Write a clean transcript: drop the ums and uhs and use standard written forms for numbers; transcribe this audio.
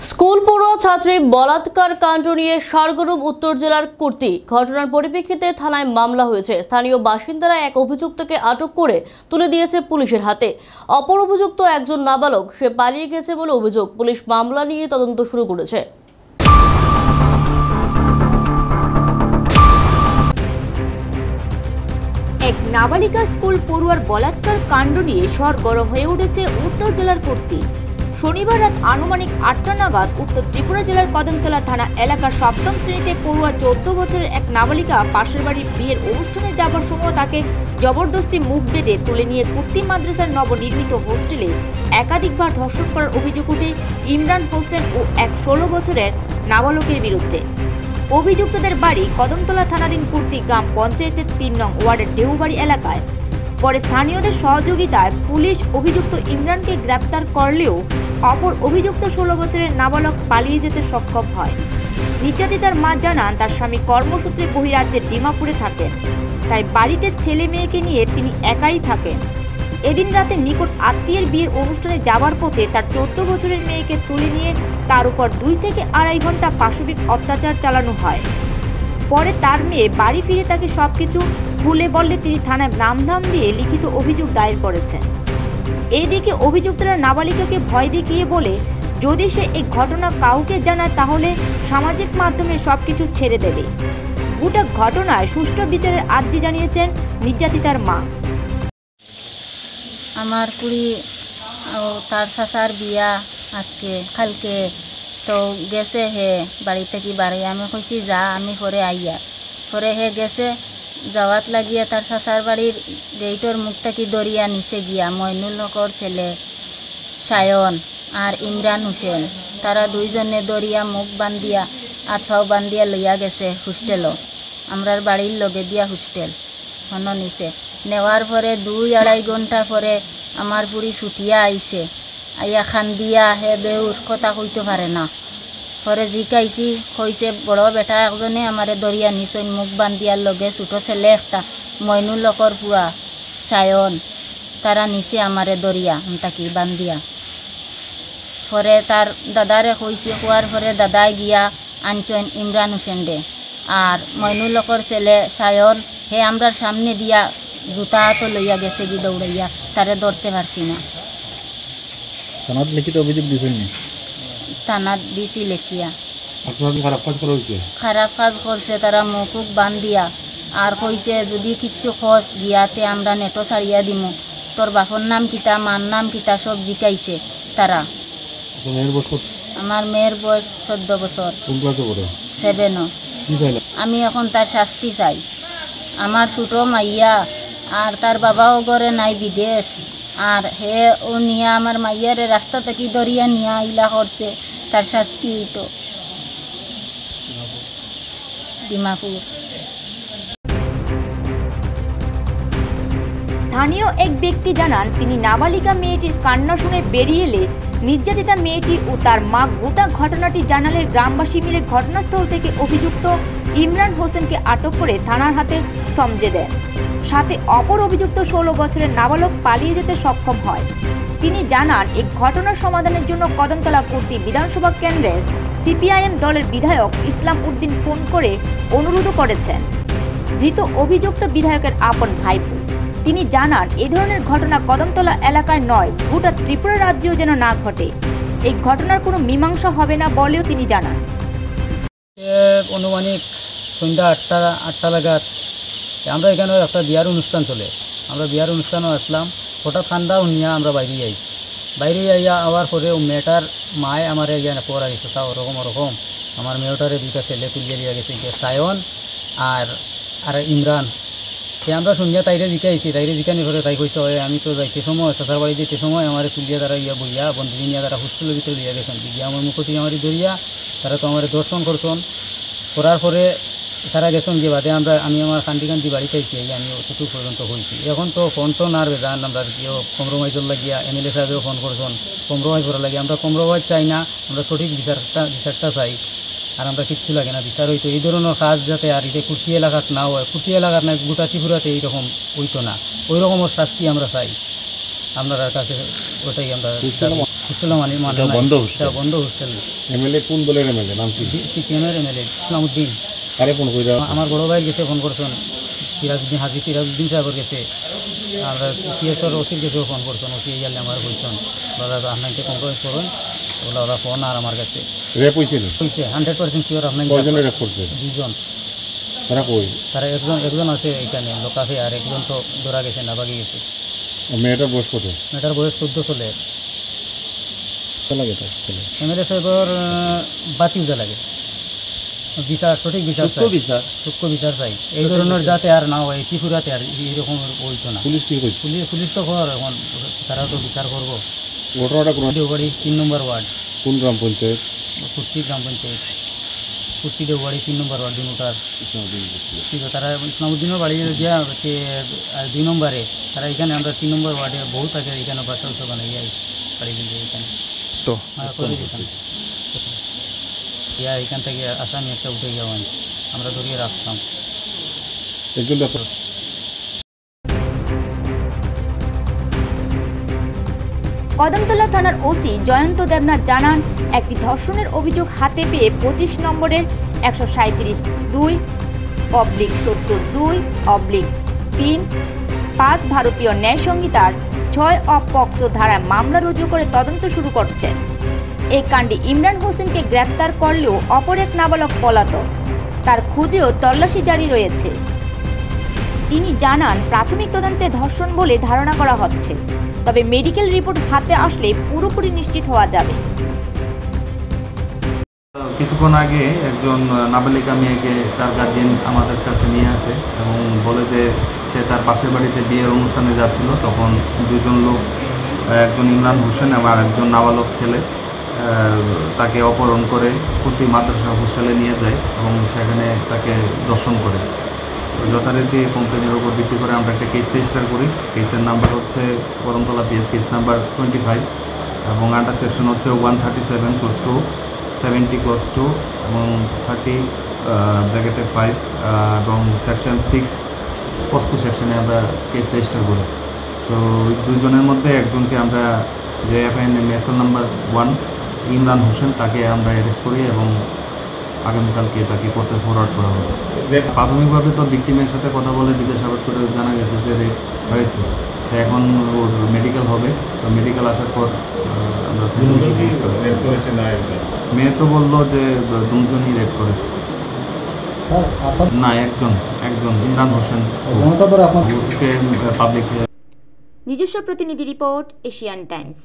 School পড়ুয়া ছাত্রী বলাৎকার কাণ্ড নিয়ে সরগরম উত্তর জেলার কুর্তি। ঘটনার পরিপ্রেক্ষিতে থানায় মামলা হয়েছে। স্থানীয় বাসিন্দারা এক অভিযুক্তকে আটক করে তুলে দিয়েছে পুলিশের হাতে। অপর অভিযুক্ত একজন নাবালক, সে পালিয়ে গেছে বলে অভিযোগ। পুলিশ মামলা নিয়ে তদন্ত শুরু করেছে। এক নাবালিকা স্কুল পড়ুয়ার বলাৎকার কাণ্ড নিয়ে সরগরম হয়ে উঠেছে উত্তর জেলার কুর্তি। শনিবার রাত আনুমানিক ৮টা নাগাদ উত্তর ত্রিপুরা জেলার কদমতলা থানা এলাকার সপ্তম শ্রেণীতে পড়ুয়া ১৪ বছরের এক নাবালিকা পাশের বাড়ির বিয়ের অনুষ্ঠানে যাবার সময় তাকে জবরদস্তি মুখ বেঁধে তুলে নিয়ে কুর্তি মাদ্রাসার নবনির্মিত হোস্টেলে একাধিকবার ধর্ষণ করার অভিযোগ উঠে ইমরান হোসেন ও এক ১৬ বছরের নাবালকের বিরুদ্ধে। অভিযুক্তদের বাড়ি কদমতলা থানাধীন কুর্তি গ্রাম পঞ্চায়েতের ৩ নং ওয়ার্ডের ঢেউবাড়ি এলাকায়। পরে স্থানীয়দের সহযোগিতায় পুলিশ অভিযুক্ত ইমরানকে গ্রেপ্তার করলেও অপর অভিযুক্ত ১৬ বছরের নাবালক পালিয়ে যেতে সক্ষম হয়। নির্যাতিতার মা জানান, তার স্বামী কর্মসূত্রে বহিরাজ্যের ডিমাপুরে থাকেন, তাই বাড়িতে ছেলে মেয়েকে নিয়ে তিনি একাই থাকেন। এদিন রাতে নিকট আত্মীয়ের বিয়ের অনুষ্ঠানে যাওয়ার পথে তার ১৪ বছরের মেয়েকে তুলে নিয়ে তার উপর ২ থেকে আড়াই ঘন্টা পাশবিক অত্যাচার চালানো হয়। পরে তার মেয়ে বাড়ি ফিরে তাকে সবকিছু খুলে বললে তিনি থানায় নামধাম দিয়ে লিখিত অভিযোগ দায়ের করেছেন। এইদিকে অভিযুক্তরা নাবালিকাকে ভয় দেখিয়ে বলে, যদি সে এই ঘটনা কাউকে জানায় তাহলে সামাজিক মাধ্যমে সবকিছু ছেড়ে দেবে। গোটা ঘটনায় সুষ্ঠু বিচারের আর্জি জানিয়েছেন নির্যাতিতার মা। আমার কুড়ি তার চাচার বিয়া আজকে কালকে, তো গেছে হে বাড়ি থেকে বাড়ি। আমি কইছি যা, আমি পরে আইয়া। পরে হে গেছে, যাওয়াত লাগিয়া তার চাচার বাড়ির গেইটর মুখ থেকে দরিয়া নিচে গিয়া মইনুল হকর ছেলে সায়ন আর ইমরান হোসেন, তারা দুইজনে দরিয়া মুখ বান্ধিয়া আতফাও বান্ধিয়া লইয়া গেছে হোস্টেলও, আমরার বাড়ির লগে দিয়া হোস্টেল হন নিচে নেওয়ার পরে ২-২.৫ ঘন্টা পরে আমার বুড়ি ছুটিয়া আইছে। আইয়া খান্দিয়া হে বেউর কথা কইতে পারে না। পরে জিকাইছি, কইছে বড় বেটা একজনে আমারে দরিয়া নিচন মুখ বান্ধিয়ার লগে ছোটো ছেলে একটা মইনুল লকর পুয়া সায়ন, তারা নিচে আমারে দরিয়া তাকি বান্ধিয়া। পরে তার দাদারে কইছে, কোয়ার পরে দাদায় গিয়া আনছেন ইমরান হোসেন দে, আর মইনুল লকর ছেলে সায়ন হে আমরার সামনে দিয়া জুতা তো লইয়া গেছে কি দৌড়াইয়া, তারে ধরতে পারছি না। থানাত লিখিত অভিযোগ দিছেন? থানাত দিছি লেখিয়া। আপনার খারাপ কাজ করা হয়েছে? খারাপ কাজ করছে, তারা মুখ বান্ধিয়া আর কইছে যদি কিচ্ছু খস গিয়াতে আমরা নেটো ছাড়িয়া দিমু। তোর বাপর নাম কিতা, মার নাম কিতা সব জিকাইছে তারা। আমার মেয়ের বয়স ১৪ বছর। কোন ক্লাসে পড়ে? 7। আমি এখন তার শাস্তি চাই। আমার ছোট মাইয়া আর তার বাবাও ঘরে নাই, বিদেশ, আর হে ও নিয়া আমার মাইয়ারে রাস্তা থেকে দরিয়া নিয়া ইলা করছে, তার শাস্তি হইতো ডিমাপুর। স্থানীয় এক ব্যক্তি জানান, তিনি নাবালিকা মেয়েটির কান্না শুনে বেরিয়ে এলে নির্যাতিতা মেয়েটি ও তার মা গোটা ঘটনাটি জানালে গ্রামবাসী মিলে ঘটনাস্থল থেকে অভিযুক্ত ইমরান হোসেনকে আটক করে থানার হাতে সমঝে দেন। সাথে অপর অভিযুক্ত ১৬ বছরের নাবালক পালিয়ে যেতে সক্ষম হয়। তিনি জানান, এই ঘটনার সমাধানের জন্য কদমতলা কুর্তি বিধানসভা কেন্দ্রের সিপিআইএম দলের বিধায়ক ইসলাম উদ্দিন ফোন করে অনুরোধ করেছেন। ধৃত অভিযুক্ত বিধায়কের আপন ভাইপো। তিনি জানান, এই ধরনের ঘটনা কদমতলা এলাকায় নয়, গোটা ত্রিপুরা রাজ্যেও যেন না ঘটে। এই ঘটনার কোনো মীমাংসা হবে না বলেও তিনি জানান। অনুমানিক সন্ধ্যা ৮টা লাগাত আমরা এখানে একটা বিয়ার অনুষ্ঠান চলে, আমরা বিয়ার অনুষ্ঠানও আসলাম। হঠাৎ ঠান্ডা নিয়ে আমরা বাইরে আইছি। বাইরে আইয়া আওয়ার পরে মেয়েটার মায় আমার এখানে পড়া গেছে, চা ওরকম ওরকম আমার মেয়েটারে 2টা ছেলে তুলিয়ে দিয়ে গেছে, সায়ন আর ইমরান। সে আমরা শুনিয়া তাইরে জিকাইছি, তাইরে জিকানি পরে তাই কইছে, আমি তো যাইতে সময় চাচার বাড়ি যেতে সময় আমার তুলিয়া তারা ইয়া বইয়া বন্ধু নিয়ে তারা হোস্টেলের ভিতরে লিয়া গেছেন। গিয়া আমার মুখতি আমার দরিয়া, তারা তো আমার দর্শন করছেন। করার পরে তারা গেছেন গিয়ে বাদে আমি আমার কান্দি বাড়িতে আইছি, আমি অতটুকু পর্যন্ত হয়েছি। এখন তো ফোন টোন আর বেজান, আমরা কেউ কম্প্রোমাইজর লাগিয়া এমএলএ সাহেবেও ফোন করছেন, কম্প্রোমাইজ করা লাগে। আমরা কম্প্রোমাইজ চাই না, আমরা সঠিক বিচারটা চাই। আর আমরা কিচ্ছু লাগে না বিচার হইতো। এই ধরনের কাজ যাতে আর এটা কুর্তি এলাকাত না হয়, কুর্তি এলাকার না গোটা ত্রিপুরাতে এইরকম হইতো না, ওই রকমের শাস্তি আমরা চাই আপনার কাছে, ওটাই আমরা হোস্টেলও মানে এটা বন্ধ হোস্টেল? এটা বন্ধ হোস্টেল। এমএলএ কোন দলের এমএলএ নাম কি? সিপিএমের এমএলএ ইসলামউদ্দিন। কারে ফোন কইরা? আমার বড় ভাই গেছে ফোন করছেন, সিরাজউদ্দিন হাজি সিরাজউদ্দিন সাহেবের গেছে, আমরা পিএসর ওসির গেছেও ফোন করছেন, ওসি ইয়ালে আমার কইছেন দাদা আপনাকে কমপ্লেন্স করুন, ওগুলো ওরা ফোন আর আমার কাছে রেপ হইছিল? কইছে 100% শিওর আপনাকে। কয়জনের রেপ করছে? 2 জন। তারা কই? তারা একজন আছে এখানে লোকাফে, আর একজন তো ধরা গেছে না, বাকি গেছে। মেয়েটার বয়স কত? মেয়েটার বয়স 14 চলে। লাগে তার ছেলে? এমএলএ সাহেবের বাতি উজা লাগে, বিচার সঠিক বিচার চাই, সূক্ষ্ম বিচার চাই, এই ধরনের যাতে আর না হয় ত্রিপুরাতে আর এইরকম হইতো না। পুলিশ কি কইছে? পুলিশ তো খবর এখন তারা তো বিচার করবো। ঘটনাটা কোন দেওবাড়ি 3 নম্বর ওয়ার্ড, কোন গ্রাম পঞ্চায়েত? কুর্তি গ্রাম পঞ্চায়েত, কুর্তি দেওবাড়ি 3 নম্বর ওয়ার্ড দিনুটার। ঠিক আছে, তারা ইসলামউদ্দিনের বাড়ি গিয়া হচ্ছে 2 নম্বরে, তারা এখানে আমরা 3 নম্বর ওয়ার্ডে বহুত আগে এখানে বাসা উৎসব বানাই আইছি বাড়ি গিয়ে এখানে তো করে দিতাম। ইয়া এখান থেকে আসামি একটা উঠে গিয়ে আনছি, আমরা ধরিয়ে আসতাম। একজন ব্যাপার কদমতলা থানার ওসি জয়ন্ত দেবনাথ জানান, একটি ধর্ষণের অভিযোগ হাতে পেয়ে 25 নম্বরের 137/2/72/3 5 ভারতীয় ন্যায় সংহিতার 6 অফ পক্সো ধারায় মামলা রুজু করে তদন্ত শুরু করছে। এই কাণ্ডে ইমরান হোসেনকে গ্রেপ্তার করলেও অপর এক নাবালক পলাতক, তার খোঁজেও তল্লাশি জারি রয়েছে। তিনি জানান, প্রাথমিক তদন্তে ধর্ষণ বলে ধারণা করা হচ্ছে, তবে মেডিকেল রিপোর্ট হাতে আসলে পুরোপুরি নিশ্চিত হওয়া যাবে। কিছুক্ষণ আগে একজন নাবালিকা মেয়েকে তার গার্জিয়ান আমাদের কাছে নিয়ে আসে এবং বলে যে সে তার পাশের বাড়িতে বিয়ের অনুষ্ঠানে যাচ্ছিল, তখন দুজন লোক, একজন ইমরান হোসেন এবং একজন নাবালক ছেলে তাকে অপহরণ করে কুর্তি মাদ্রাসা হোস্টেলে নিয়ে যায় এবং সেখানে তাকে দর্শন করে। যথারীতি কমপ্লেনের উপর ভিত্তি করে আমরা একটা কেস রেজিস্টার করি। কেসের নাম্বার হচ্ছে করমতলা পিএস কেস নাম্বার 25 এবং আন্ডার সেকশন হচ্ছে 137/2/70 এবং 30(5) এবং সেকশন 6 পস্কো সেকশনে আমরা কেস রেজিস্টার করি। তো দুজনের মধ্যে একজনকে আমরা যে এফআইএন নাম্বার 1 ইমরান হোসেন, তাকে আমরা অ্যারেস্ট করি এবং আগামীকালকে তাকে কোর্টে ফরওয়ার্ড করা হবে। প্রাথমিকভাবে তো ভিকটিমের সাথে কথা বলে জিজ্ঞাসাবাদ করে জানা গেছে যে রেপ হয়েছে। তো এখন ওর মেডিকেল হবে, তো মেডিকেল আসার পর আমরা মেয়ে তো বললো যে দুজনই রেপ করেছে। না, একজন ইমরান হোসেন পাবলিক। নিজস্ব প্রতিনিধি রিপোর্ট, এশিয়ান টাইমস।